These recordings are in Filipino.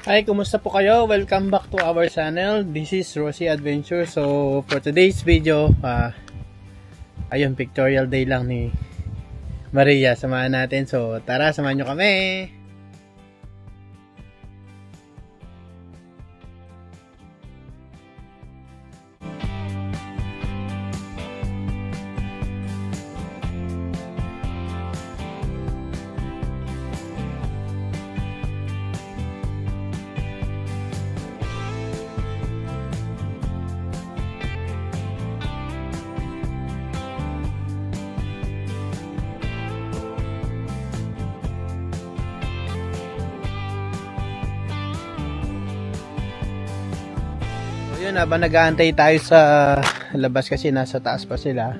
Hi, kumusta po kayo? Welcome back to our channel. This is Rosie Adventure. So, for today's video, ayun, pictorial day lang ni Maria. Samahan natin. So, tara, samahan nyo kami. Yun, habang nag-aantay tayo sa labas kasi nasa taas pa sila.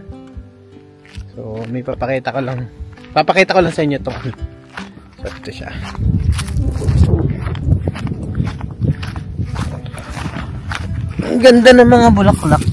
So, may papakita ko lang sa inyo to. So, ito siya. Ang ganda ng mga bulaklak.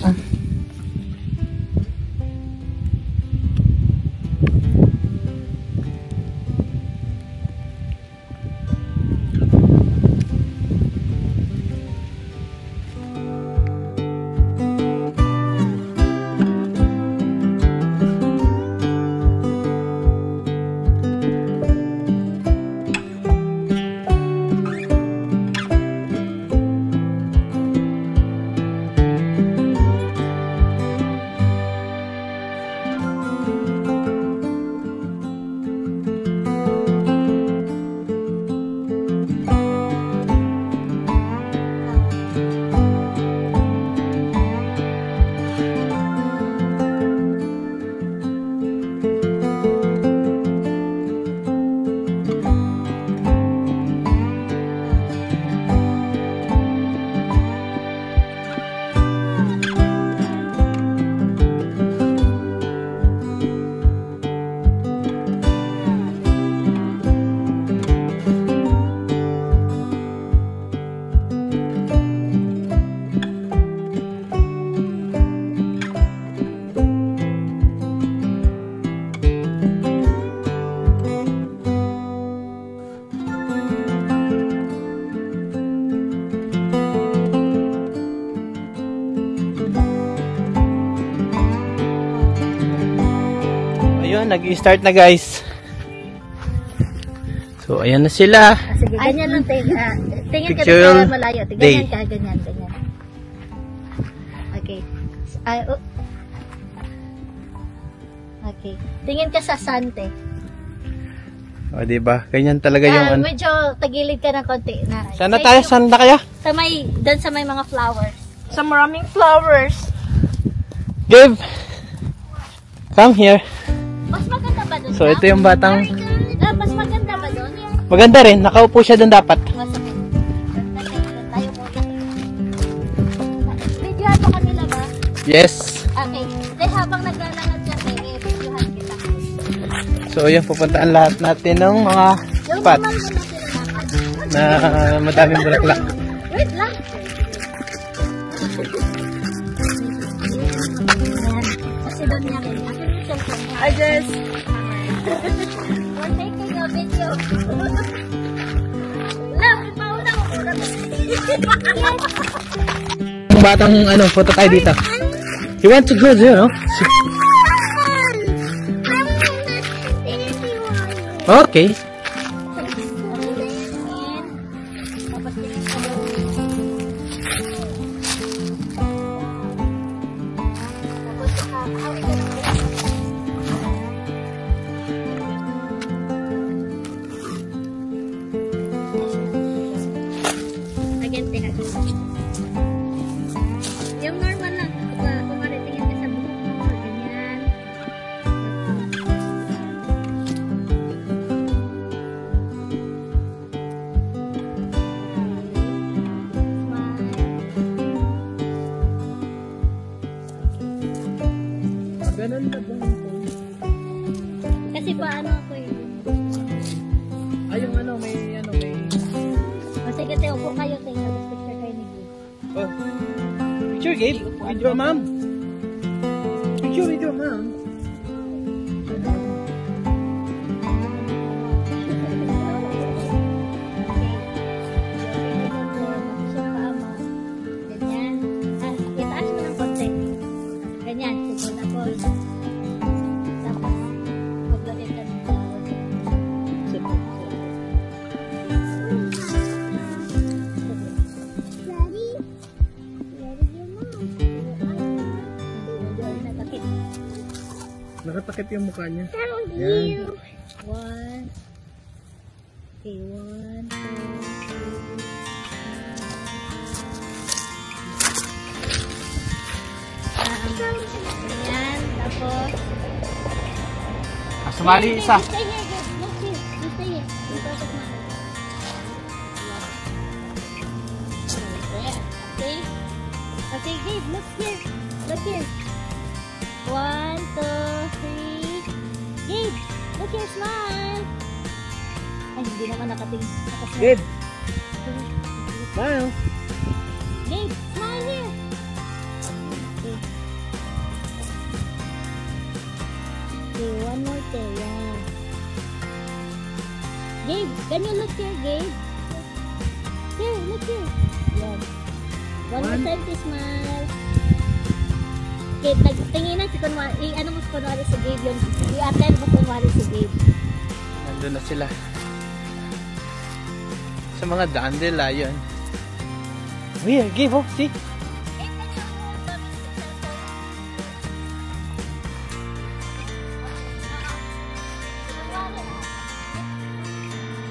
Nag-start na guys. So ayan na sila. Sige, ganyan lang tingin ka Pictorial sa malayo. day. Ganyan ka, ganyan. Okay. Okay. Tingin ka sa sante. O diba? Ganyan talaga yung medyo tagilid ka ng konti na. Sana tayo? Saan na kaya? Doon sa may mga flowers. Sa maraming flowers. Gabe! Come here. Mas maganda ba doon? So ito yung batang mas maganda ba doon? maganda rin. Nakaupo siya doon dapat. Tayo muna. Videohan mo kanila ba? Yes. Okay. Then habang naglalakad siya, videohan kita. So yun, pupuntaan lahat natin ng mga spots na madaming bulaklak. Wait lang. Kasi doon niya kayo. I just we're taking a video. Love, mauna ko muna. Yung batang photo tayo dito. You want to go there, no? Okay. Yung normal lang, kung maritingin ka sa buhok mo, ganyan. Ganun na ba? Kasi paano ako eh. Ay, yung may Sige, te, upo kayo, te. Picture kayo ni Gabe. Oh. Picture, Gabe? With your mom? Picture with your mom? Bakit yung mukha niya? Thank Yan. you. One. Okay, 1, 2, 3. Ayan, tapos. Sumali isa. You stay here, Gabe. Look here. You stay here. You go to mine. Okay. Okay, Gabe, look here. Look here. 1, 2, 3. Gabe, look here, smile. Ay, hindi naman nakatingin. Gabe. Smile. Gabe, smile here. Okay. Okay, one more thing. Yan. Gabe, can you look here, Gabe? Here, look here. Yan. One more time to smile. Okay, tingin na si kunwari, ano mo si kunwari si Gabe yun. I-attend mo kunwari si Gabe. Nandun na sila. Sa mga dandelion. Oh yeah, Gabe, oh, see?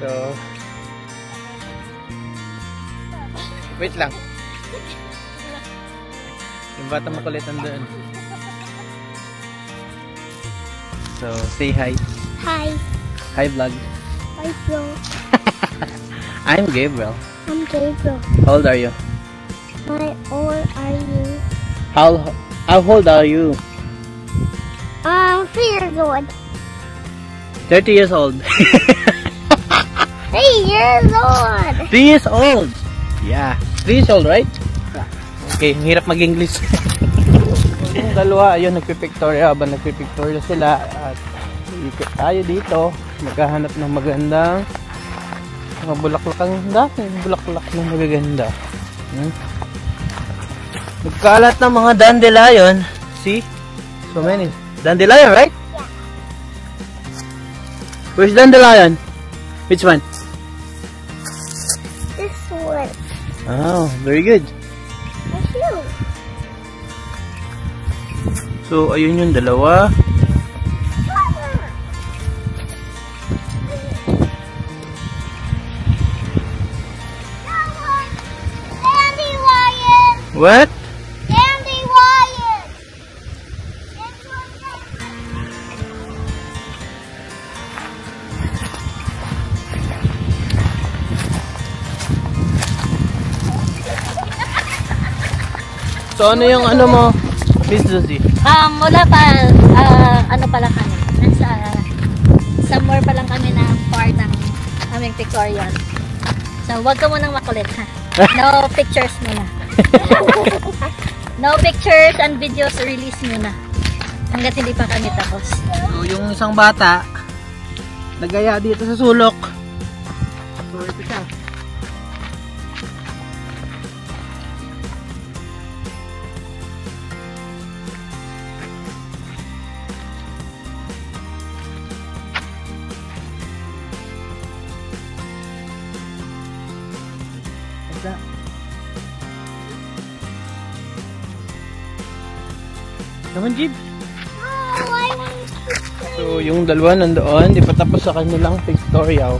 So, wait lang. Yung bata makulit nandun. So, say hi. Hi. Hi, vlog. Hi, bro. I'm Gabriel. I'm Gabriel. How old are you? How old are you? How old are you? 3 years old. 30 years old. 3 years old. 3 years old. Yeah. 3 years old, right? Okay, hirap mag-English. Yung dalawa, ayun, nagpipictoria. Habang nagpipictoria sila, at ikot tayo dito. Maghahanap ng magandang mga bulaklakang dami. Bulaklak na magaganda. Nagkalat ng mga dandelion. See? So many. Dandelion, right? Yeah. Where's dandelion? Which one? This one. Oh, very good. A few. So, ayun yung dalawa. Dandelion. What? Dandelion. So, ano yung ano mo, Miss Josie? Wala pa, ano pa lang kami. Nasa, somewhere pa lang kami na part ng aming pictorial. So, wag ka munang makulit, ha? No pictures muna. No pictures and videos release muna. Hanggat hindi pa kami tapos. So, yung isang bata, nagaya dito sa sulok. So, ito siya. Naman, Jib. Oh, I want to. So, yung dalawa nandoon, di pa tapos sa kanilang pictorial.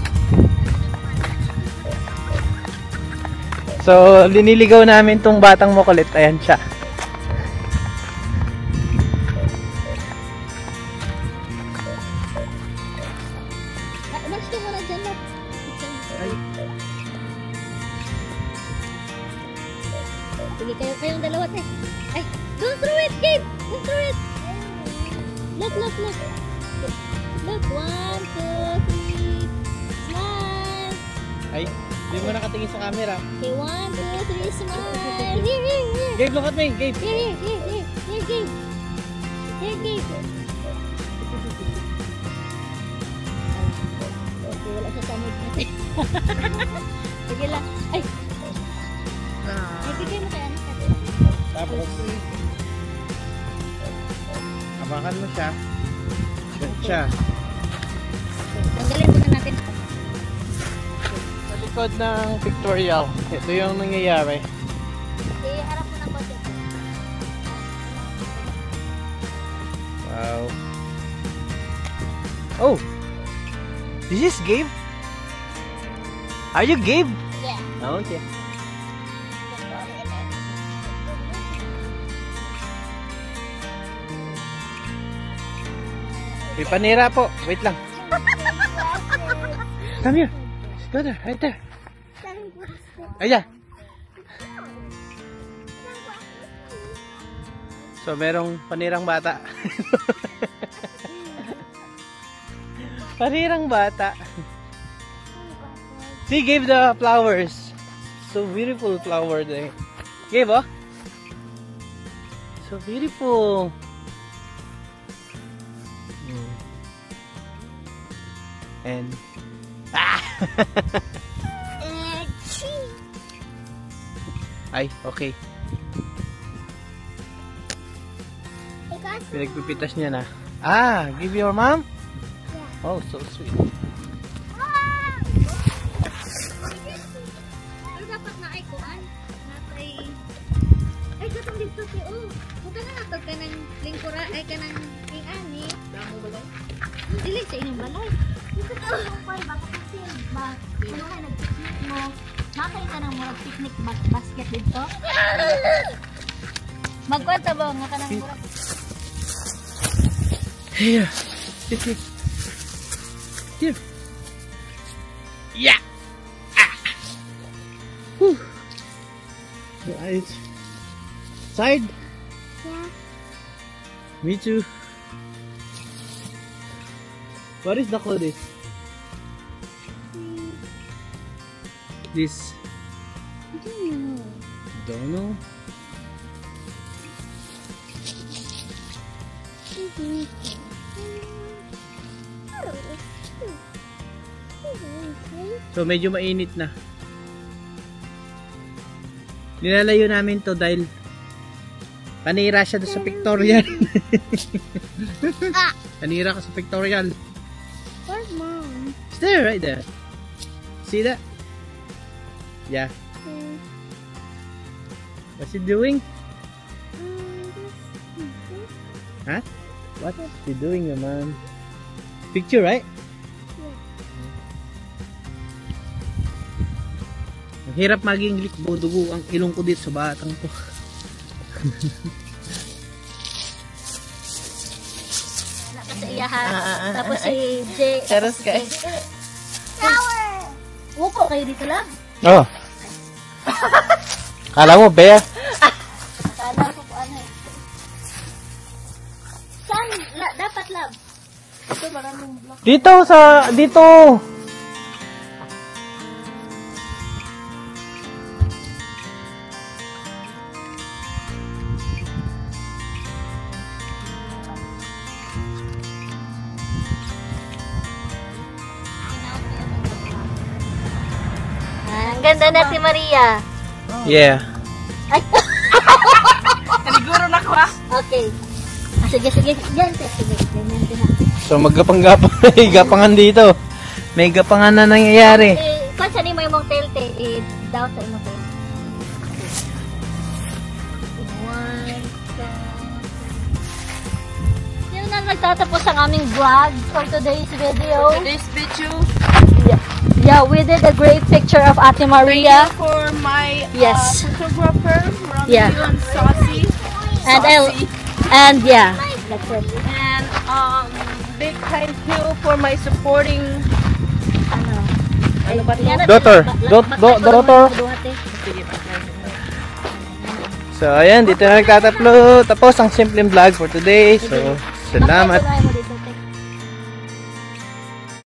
So, liniligaw namin tong batang makulit. Ayan siya. Mas ka muna dyan na. Sige, kayong dalawa, te. Ay, don't throw it, Gabe! Don't throw it! Look, look, look. Look, 1, 2, 3. Smile! Ay, hindi mo nakatingin sa camera. Okay, 1, 2, 3, smile! Here, here, here! Gabe, look at me, Gabe. Here, here, here, here, Gabe! Here, Gabe! Okay, wala siya sa mood natin. Sige lang. Ay! Ay, bigay mo kaya anak natin. Tapos, hawakan mo siya. Ganyan siya. Tanggalin muna natin. Sa likod ng pictorial, ito yung nangyayari. Harap mo ng konti. Wow. Oh, this is Gabe? Are you Gabe? Yeah. Oh, okay. May panira po. Wait lang. Come here. Go there. Right there. Ayan. So, merong panirang bata. Panirang bata. See, give the flowers. So beautiful flower there. Give, oh. So beautiful. And ay, okay. Pinagpipitas niya na. Ah, give your mom? Yeah. Oh, so sweet. Pero dapat na ay kuan. Natay... Ay, katong dito si O. Huwag ka na natag ka ng lingkura. Ay, ka ng ingani. Damo balay? Dili sa inyong balay. Dito ka yung pal. Baka kasi ano ka nag-picnic mo. Nakay ka ng murag picnic basket dito. Magkwanta ba nga ka ng murag? Here. Here. Here. Yeah. Ah. Whew. Your eyes. Side. Yeah. Me too. What is the code? This. Don't know. So medyo mainit na. Nilalayo namin to dahil panira siya doon sa pictorial. Panira ka sa pictorial. Where's mom? It's there, right there. See that? Yeah. What's he doing? Huh? What's he doing, your mom? Picture, right? Ang hirap maging likbo-dugo ang ilong ko dito sa batang to. Sa iyahan. Tapos si Jay. Charos guys. Shower! Upo kayo dito lang. Oh. Kala mo, bear? Akala ko po ano eh. Saan? Dapat lab. Ito maraming block. Dito. Ang ganda na si Maria. Yeah. Ay. Naliguro na ko ah. Okay. Sige. Yan, sige. Ganyan din ako. So maggapang-gapang. May gapangan dito. May gapangan na nangyayari. Kung saan mo yung telte, daw sa imong telte. 1, 2. Yun na nagtatapos ang aming vlog for today's video. Today's video. Yeah, we did a great picture of Ate Maria. Thank you for my Yes. photographer, Romeo Yeah. and Saucy. And yeah, that's it. And big thank you for my supporting. Ano ba ito? Daughter. Daughter. Sige pa. So ayan, dito na nagtatapos. Tapos ang simpleng vlog for today. So salamat.